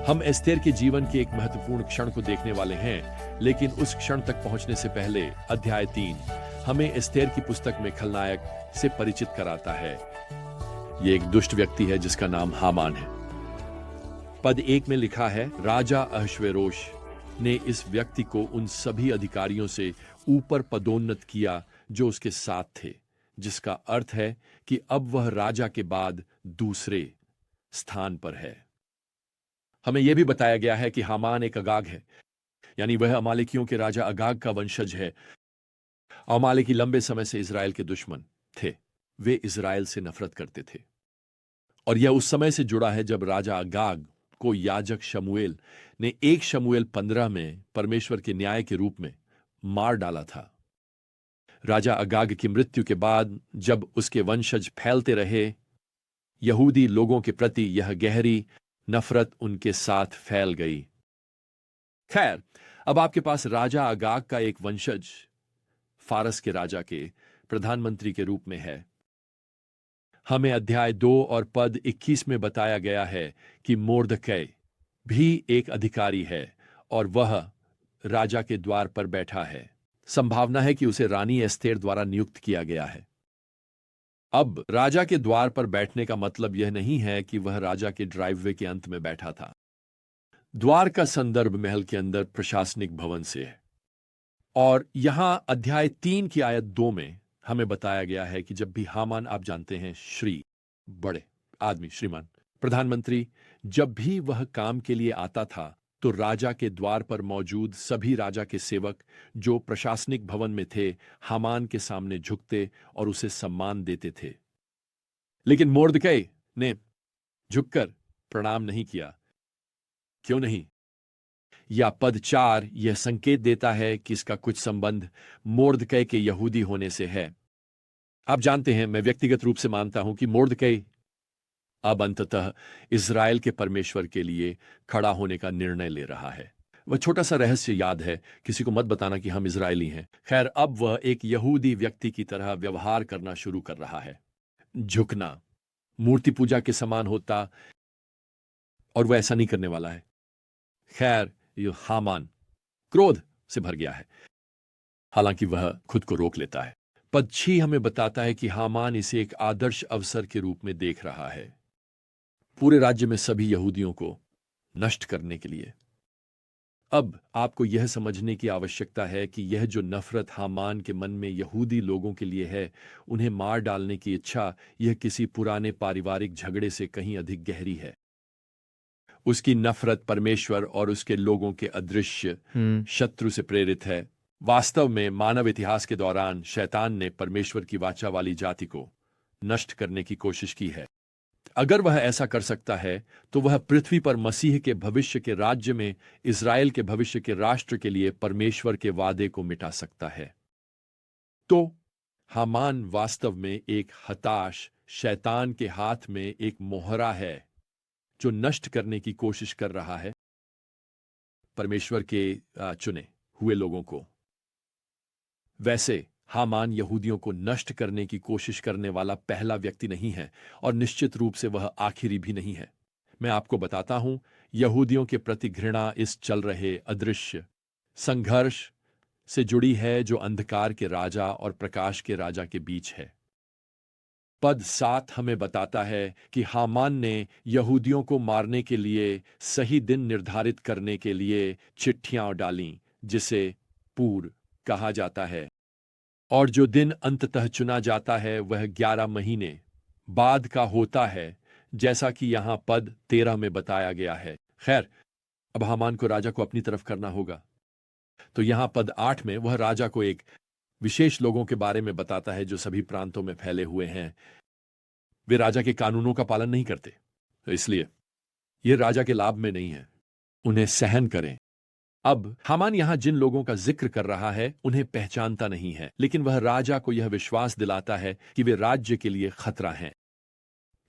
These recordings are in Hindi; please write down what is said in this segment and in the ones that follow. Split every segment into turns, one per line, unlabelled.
हम एस्तेर के जीवन के एक महत्वपूर्ण क्षण को देखने वाले हैं, लेकिन उस क्षण तक पहुंचने से पहले अध्याय 3 हमें एस्तेर की पुस्तक में खलनायक से परिचित कराता है। यह एक दुष्ट व्यक्ति है जिसका नाम हामान है। पद 1 में लिखा है, राजा अहश्वेरोश ने इस व्यक्ति को उन सभी अधिकारियों से ऊपर पदोन्नत किया जो उसके साथ थे, जिसका अर्थ है कि अब वह राजा के बाद दूसरे स्थान पर है। हमें यह भी बताया गया है कि हामान एक अगाग है, यानी वह अमालेकियों के राजा अगाग का वंशज है। अमालेकी लंबे समय से इजराइल के दुश्मन थे। वे इजराइल से नफरत करते थे, और यह उस समय से जुड़ा है जब राजा अगाग को याजक शमूएल ने 1 शमूएल 15 में परमेश्वर के न्याय के रूप में मार डाला था। राजा अगाग की मृत्यु के बाद जब उसके वंशज फैलते रहे, यहूदी लोगों के प्रति यह गहरी नफरत उनके साथ फैल गई। खैर, अब आपके पास राजा अगाग का एक वंशज फारस के राजा के प्रधानमंत्री के रूप में है। हमें अध्याय 2 और पद 21 में बताया गया है कि मोर्दकै भी एक अधिकारी है और वह राजा के द्वार पर बैठा है। संभावना है कि उसे रानी एस्तेर द्वारा नियुक्त किया गया है। अब राजा के द्वार पर बैठने का मतलब यह नहीं है कि वह राजा के ड्राइववे के अंत में बैठा था। द्वार का संदर्भ महल के अंदर प्रशासनिक भवन से है। और यहां अध्याय 3 की आयत 2 में हमें बताया गया है कि जब भी हामान, आप जानते हैं, श्री बड़े आदमी, श्रीमान प्रधानमंत्री, जब भी वह काम के लिए आता था तो राजा के द्वार पर मौजूद सभी राजा के सेवक जो प्रशासनिक भवन में थे हामान के सामने झुकते और उसे सम्मान देते थे। लेकिन मोर्दकै ने झुककर प्रणाम नहीं किया। क्यों नहीं? या पद 4 यह संकेत देता है कि इसका कुछ संबंध मोर्दकै के यहूदी होने से है। आप जानते हैं, मैं व्यक्तिगत रूप से मानता हूं कि मोर्दकै अब अंततः इजराइल के परमेश्वर के लिए खड़ा होने का निर्णय ले रहा है। वह छोटा सा रहस्य याद है, किसी को मत बताना कि हम इजरायली हैं। खैर, अब वह एक यहूदी व्यक्ति की तरह व्यवहार करना शुरू कर रहा है। झुकना मूर्ति पूजा के समान होता, और वह ऐसा नहीं करने वाला है। खैर, यह हामान क्रोध से भर गया है, हालांकि वह खुद को रोक लेता है। पद 6 हमें बताता है कि हामान इसे एक आदर्श अवसर के रूप में देख रहा है, पूरे राज्य में सभी यहूदियों को नष्ट करने के लिए। अब आपको यह समझने की आवश्यकता है कि यह जो नफरत हामान के मन में यहूदी लोगों के लिए है, उन्हें मार डालने की इच्छा, यह किसी पुराने पारिवारिक झगड़े से कहीं अधिक गहरी है। उसकी नफरत परमेश्वर और उसके लोगों के अदृश्य शत्रु से प्रेरित है। वास्तव में मानव इतिहास के दौरान शैतान ने परमेश्वर की वाचा वाली जाति को नष्ट करने की कोशिश की है। अगर वह ऐसा कर सकता है तो वह पृथ्वी पर मसीह के भविष्य के राज्य में इजराइल के भविष्य के राष्ट्र के लिए परमेश्वर के वादे को मिटा सकता है। तो हामान वास्तव में एक हताश शैतान के हाथ में एक मोहरा है जो नष्ट करने की कोशिश कर रहा है परमेश्वर के चुने हुए लोगों को। वैसे हामान यहूदियों को नष्ट करने की कोशिश करने वाला पहला व्यक्ति नहीं है, और निश्चित रूप से वह आखिरी भी नहीं है। मैं आपको बताता हूं, यहूदियों के प्रति घृणा इस चल रहे अदृश्य संघर्ष से जुड़ी है जो अंधकार के राजा और प्रकाश के राजा के बीच है। पद 7 हमें बताता है कि हामान ने यहूदियों को मारने के लिए सही दिन निर्धारित करने के लिए चिट्ठियां डालीं, जिसे पूर कहा जाता है, और जो दिन अंततः चुना जाता है वह 11 महीने बाद का होता है, जैसा कि यहां पद 13 में बताया गया है। खैर, अब हामान को राजा को अपनी तरफ करना होगा। तो यहां पद 8 में वह राजा को एक विशेष लोगों के बारे में बताता है जो सभी प्रांतों में फैले हुए हैं। वे राजा के कानूनों का पालन नहीं करते, तो इसलिए यह राजा के लाभ में नहीं है। उन्हें सहन करें। अब हामान यहां जिन लोगों का जिक्र कर रहा है उन्हें पहचानता नहीं है, लेकिन वह राजा को यह विश्वास दिलाता है कि वे राज्य के लिए खतरा हैं।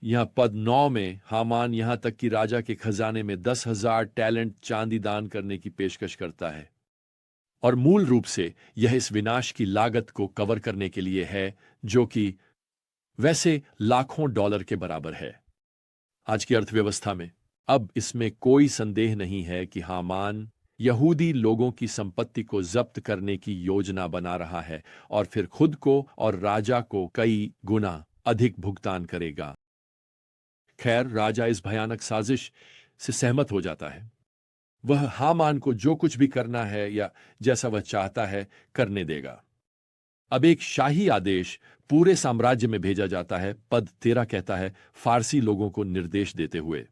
यह पद 9 में हामान यहां तक कि राजा के खजाने में 10,000 टैलेंट चांदी दान करने की पेशकश करता है, और मूल रूप से यह इस विनाश की लागत को कवर करने के लिए है, जो कि वैसे लाखों डॉलर के बराबर है। आज की अर्थव्यवस्था में अब इसमें कोई संदेह नहीं है कि हामान यहूदी लोगों की संपत्ति को जब्त करने की योजना बना रहा है और फिर खुद को और राजा को कई गुना अधिक भुगतान करेगा। खैर, राजा इस भयानक साजिश से सहमत हो जाता है। वह हामान को जो कुछ भी करना है या जैसा वह चाहता है करने देगा। अब एक शाही आदेश पूरे साम्राज्य में भेजा जाता है। पद 13 कहता है, फारसी लोगों को निर्देश देते हुए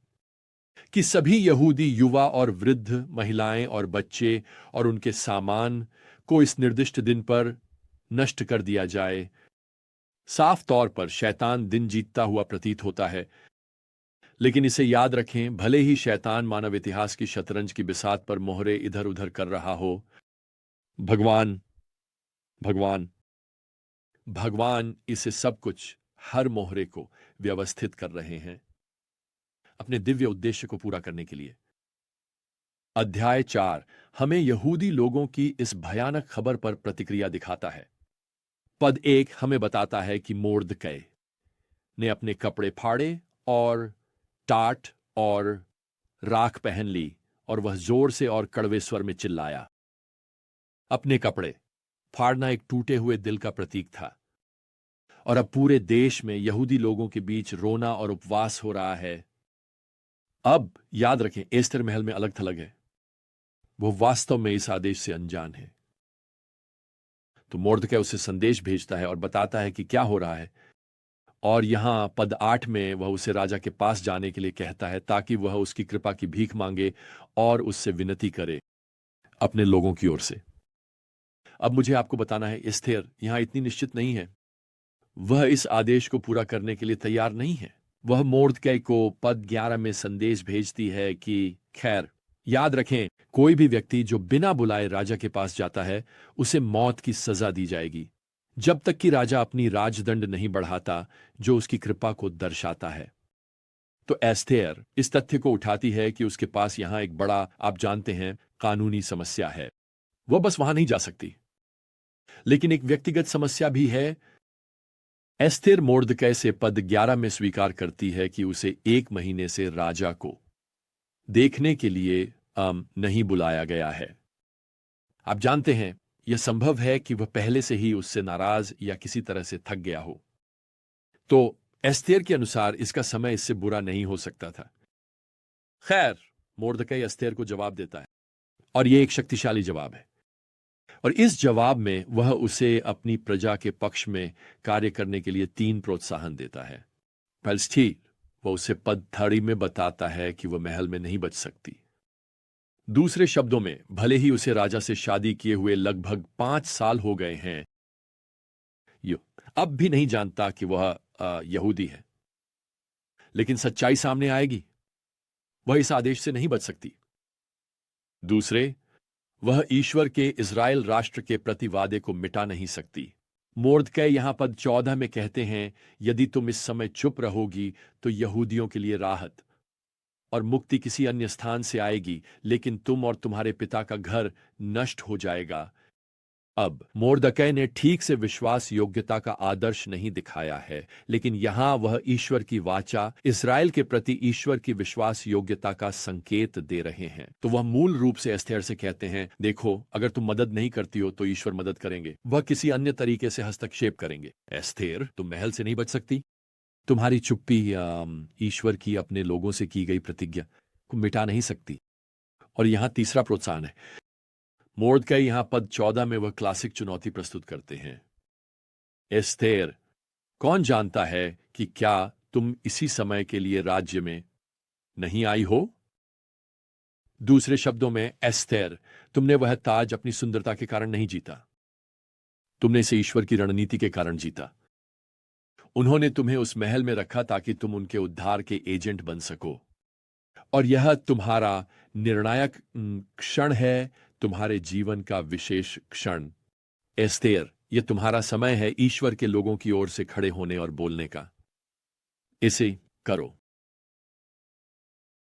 कि सभी यहूदी युवा और वृद्ध, महिलाएं और बच्चे और उनके सामान को इस निर्दिष्ट दिन पर नष्ट कर दिया जाए। साफ तौर पर शैतान दिन जीतता हुआ प्रतीत होता है, लेकिन इसे याद रखें, भले ही शैतान मानव इतिहास की शतरंज की बिसात पर मोहरे इधर उधर कर रहा हो, भगवान भगवान भगवान इसे सब कुछ, हर मोहरे को व्यवस्थित कर रहे हैं अपने दिव्य उद्देश्य को पूरा करने के लिए। अध्याय 4 हमें यहूदी लोगों की इस भयानक खबर पर प्रतिक्रिया दिखाता है। पद 1 हमें बताता है कि मोर्दकै ने अपने कपड़े फाड़े और टाट और राख पहन ली और वह जोर से और कड़वे स्वर में चिल्लाया। अपने कपड़े फाड़ना एक टूटे हुए दिल का प्रतीक था, और अब पूरे देश में यहूदी लोगों के बीच रोना और उपवास हो रहा है। अब याद रखें, एस्तर महल में अलग थलग है, वो वास्तव में इस आदेश से अनजान है। तो मोर्दकै उसे संदेश भेजता है और बताता है कि क्या हो रहा है, और यहां पद 8 में वह उसे राजा के पास जाने के लिए कहता है ताकि वह उसकी कृपा की भीख मांगे और उससे विनती करे अपने लोगों की ओर से। अब मुझे आपको बताना है, एस्थेर यहां इतनी निश्चित नहीं है। वह इस आदेश को पूरा करने के लिए तैयार नहीं है। वह मोर्दकै को पद 11 में संदेश भेजती है कि खैर, याद रखें, कोई भी व्यक्ति जो बिना बुलाए राजा के पास जाता है उसे मौत की सजा दी जाएगी, जब तक कि राजा अपनी राजदंड नहीं बढ़ाता जो उसकी कृपा को दर्शाता है। तो एस्थेर इस तथ्य को उठाती है कि उसके पास यहां एक बड़ा, आप जानते हैं, कानूनी समस्या है। वह बस वहां नहीं जा सकती, लेकिन एक व्यक्तिगत समस्या भी है। एस्थेर मोर्दकै से पद 11 में स्वीकार करती है कि उसे 1 महीने से राजा को देखने के लिए नहीं बुलाया गया है। आप जानते हैं, यह संभव है कि वह पहले से ही उससे नाराज या किसी तरह से थक गया हो। तो एस्थेर के अनुसार इसका समय इससे बुरा नहीं हो सकता था। खैर, मोर्दकै एस्थेर को जवाब देता है, और यह एक शक्तिशाली जवाब है, और इस जवाब में वह उसे अपनी प्रजा के पक्ष में कार्य करने के लिए 3 प्रोत्साहन देता है। पहली, वह उसे पद 30 में बताता है कि वह महल में नहीं बच सकती। दूसरे शब्दों में, भले ही उसे राजा से शादी किए हुए लगभग 5 साल हो गए हैं, यो अब भी नहीं जानता कि वह यहूदी है, लेकिन सच्चाई सामने आएगी, वह इस आदेश से नहीं बच सकती। दूसरे, वह ईश्वर के इज़राइल राष्ट्र के प्रति वादे को मिटा नहीं सकती। मोर्दकै यहां पद 14 में कहते हैं, यदि तुम इस समय चुप रहोगी तो यहूदियों के लिए राहत और मुक्ति किसी अन्य स्थान से आएगी, लेकिन तुम और तुम्हारे पिता का घर नष्ट हो जाएगा। अब मोर्दकै ने ठीक से विश्वास योग्यता का आदर्श नहीं दिखाया है, लेकिन यहां वह ईश्वर की वाचा, इस्राएल के प्रति ईश्वर की विश्वास योग्यता का संकेत दे रहे हैं। तो वह मूल रूप से एस्थेर से कहते हैं, देखो, अगर तुम मदद नहीं करती हो तो ईश्वर मदद करेंगे, वह किसी अन्य तरीके से हस्तक्षेप करेंगे। एस्थेर, तुम महल से नहीं बच सकती। तुम्हारी चुप्पी ईश्वर की अपने लोगों से की गई प्रतिज्ञा को मिटा नहीं सकती। और यहां तीसरा प्रोत्साहन है। मोर्दकै यहां पद 14 में वह क्लासिक चुनौती प्रस्तुत करते हैं। एस्थेर, कौन जानता है कि क्या तुम इसी समय के लिए राज्य में नहीं आई हो? दूसरे शब्दों में, एस्थेर, तुमने वह ताज अपनी सुंदरता के कारण नहीं जीता, तुमने इसे ईश्वर की रणनीति के कारण जीता। उन्होंने तुम्हें उस महल में रखा ताकि तुम उनके उद्धार के एजेंट बन सको, और यह तुम्हारा निर्णायक क्षण है, तुम्हारे जीवन का विशेष क्षण। एस्थेर, यह तुम्हारा समय है ईश्वर के लोगों की ओर से खड़े होने और बोलने का। इसे करो।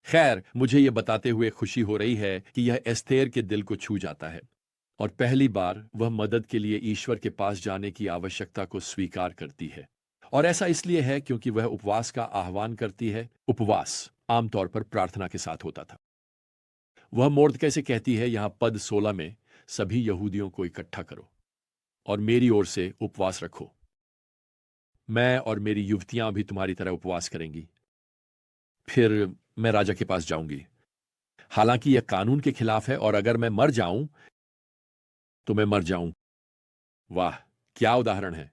खैर, मुझे यह बताते हुए खुशी हो रही है कि यह एस्थेर के दिल को छू जाता है, और पहली बार वह मदद के लिए ईश्वर के पास जाने की आवश्यकता को स्वीकार करती है। और ऐसा इसलिए है क्योंकि वह उपवास का आह्वान करती है। उपवास आमतौर पर प्रार्थना के साथ होता था। वह मोर्दकै से कहती है, यहां पद 16 में, सभी यहूदियों को इकट्ठा करो और मेरी ओर से उपवास रखो। मैं और मेरी युवतियां भी तुम्हारी तरह उपवास करेंगी। फिर मैं राजा के पास जाऊंगी। हालांकि यह कानून के खिलाफ है और अगर मैं मर जाऊं तो मैं मर जाऊं। वाह, क्या उदाहरण है!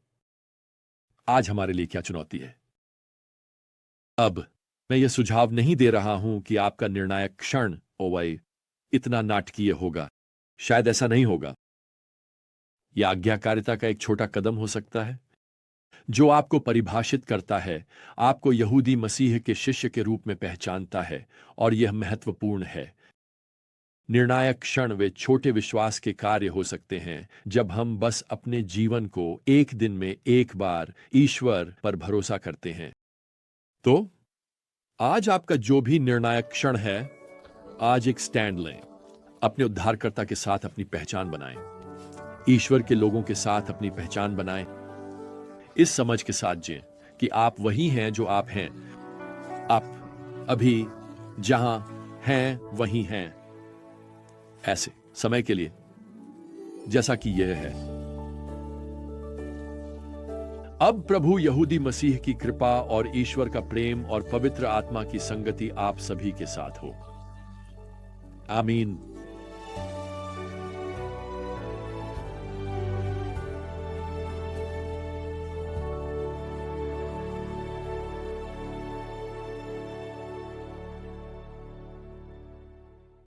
आज हमारे लिए क्या चुनौती है। अब मैं यह सुझाव नहीं दे रहा हूं कि आपका निर्णायक क्षण ओवै इतना नाटकीय होगा। शायद ऐसा नहीं होगा। यह आज्ञाकारिता का एक छोटा कदम हो सकता है जो आपको परिभाषित करता है, आपको यहूदी मसीह के शिष्य के रूप में पहचानता है, और यह महत्वपूर्ण है। निर्णायक क्षण वे छोटे विश्वास के कार्य हो सकते हैं जब हम बस अपने जीवन को एक दिन में एक बार ईश्वर पर भरोसा करते हैं। तो आज आपका जो भी निर्णायक क्षण है, आज एक स्टैंड लें। अपने उद्धारकर्ता के साथ अपनी पहचान बनाएं। ईश्वर के लोगों के साथ अपनी पहचान बनाएं। इस समझ के साथ जिएं कि आप वही हैं जो आप हैं। आप अभी जहां हैं वही हैं, ऐसे समय के लिए जैसा कि यह है। अब प्रभु यहूदी मसीह की कृपा और ईश्वर का प्रेम और पवित्र आत्मा की संगति आप सभी के साथ हो। आमीन।